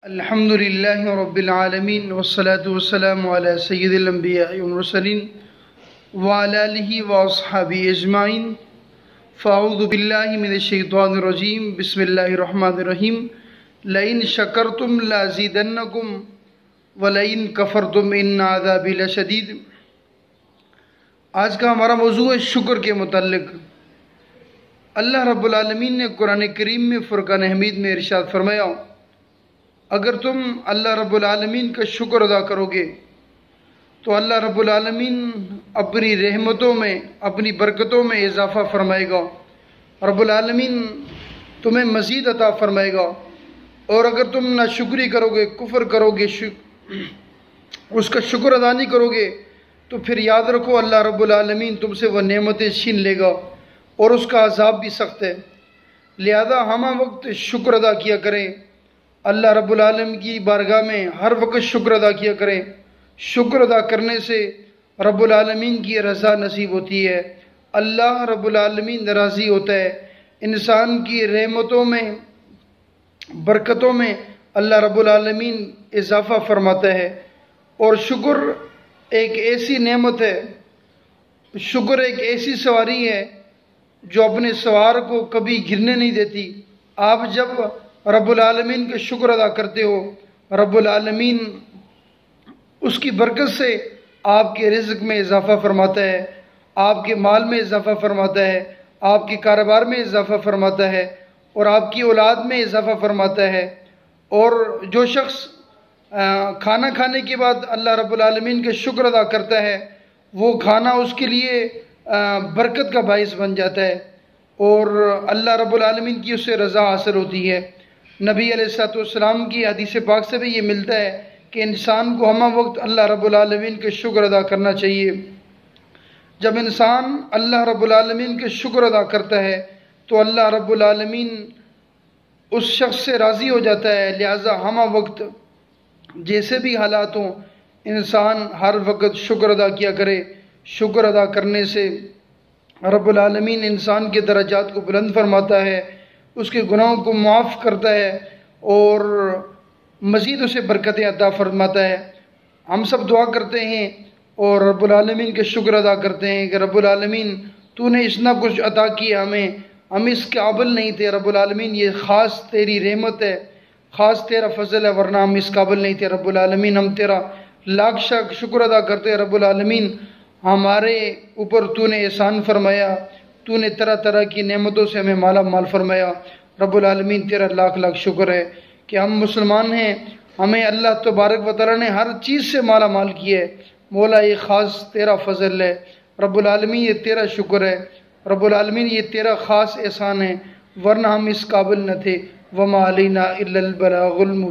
الحمد للہ رب العالمین والصلاة والسلام علی سید الانبیاء والمرسلین وعلی آلہ واصحابہ اجمعین فاعوذ باللہ من الشیطان الرجیم بسم اللہ الرحمن الرحیم لئن شکرتم لازیدنکم ولئن کفرتم ان عذابی لشدید۔ آج کا ہمارا موضوع ہے شکر کے متعلق۔ اللہ رب العالمین نے قرآن کریم میں فرقان حمید میں ارشاد فرمایا، اگر تم اللہ رب العالمین کا شکر ادا کرو گے تو اللہ رب العالمین اپنی رحمتوں میں اپنی برکتوں میں اضافہ فرمائے گا، رب العالمین تمہیں مزید عطا فرمائے گا۔ اور اگر تم ناشکری کرو گے، کفر کرو گے، اس کا شکر ادا نہیں کرو گے تو پھر یاد رکھو اللہ رب العالمین تم سے وہ نعمتیں چھین لے گا اور اس کا عذاب بھی سخت ہے۔ لہذا ہم وقت شکر ادا کیا کریں، اللہ رب العالمین کی بارگاہ میں ہر وقت شکر ادا کیا کریں۔ شکر ادا کرنے سے رب العالمین کی رضا نصیب ہوتی ہے، اللہ رب العالمین راضی ہوتا ہے، انسان کی رحمتوں میں برکتوں میں اللہ رب العالمین اضافہ فرماتا ہے۔ اور شکر ایک ایسی نعمت ہے، شکر ایک ایسی سواری ہے جو اپنے سوار کو کبھی گرنے نہیں دیتی۔ آپ جب رب العالمین کا شکر ادا کرتے ہو، رب العالمین اس کی برکت سے آپ کے رزق میں اضافہ فرماتا ہے، آپ کے مال میں اضافہ فرماتا ہے، آپ کے کاروبار میں اضافہ فرماتا ہے اور آپ کی اولاد میں اضافہ فرماتا ہے۔ اور جو شخص کھانا کھانے کے بعد اللہ رب العالمین کا شکر ادا کرتا ہے، وہ کھانا اس کے لیے برکت کا باعث بن جاتا ہے اور اللہ رب العالمین کی اس سے رضا حاصل ہوتی ہے۔ نبی علیہ السلام کی حدیث پاک سے بھی یہ ملتا ہے کہ انسان کو ہمہ وقت اللہ رب العالمین کا شکر ادا کرنا چاہیے۔ جب انسان اللہ رب العالمین کا شکر ادا کرتا ہے تو اللہ رب العالمین اس شخص سے راضی ہو جاتا ہے۔ لہٰذا ہمہ وقت جیسے بھی حالات ہوں، انسان ہر وقت شکر ادا کیا کرے۔ شکر ادا کرنے سے رب العالمین انسان کے درجات کو بلند فرماتا ہے، اس کے گناہوں کو معاف کرتا ہے اور مزید اسے برکتیں عطا فرماتا ہے۔ ہم سب دعا کرتے ہیں اور رب العالمین کا شکر ادا کرتے ہیں کہ رب العالمین تو نے اتنا کچھ عطا کیا ہمیں، ہم اس قابل نہیں تھے، رب العالمین یہ خاص تیری رحمت ہے، خاص تیرا فضل ہے، ورنہ ہم اس قابل نہیں تھے۔ رب العالمین ہم تیرا لاکھ شکر ادا کرتے ہیں، رب العالمین ہمارے اوپر تو نے احسان فرمایا، تو نے طرح طرح کی نعمتوں سے ہمیں مالا مال فرمایا۔ رب العالمین تیرا لاکھ لاکھ شکر ہے کہ ہم مسلمان ہیں، ہمیں اللہ تبارک و تعالیٰ نے ہر چیز سے مالا مال کیا ہے۔ مولا یہ خاص تیرا فضل ہے، رب العالمین یہ تیرا شکر ہے، رب العالمین یہ تیرا خاص احسان ہے، ورنہ ہم اس قابل نہ تھے۔ وما علینا الا البلاغ المبین۔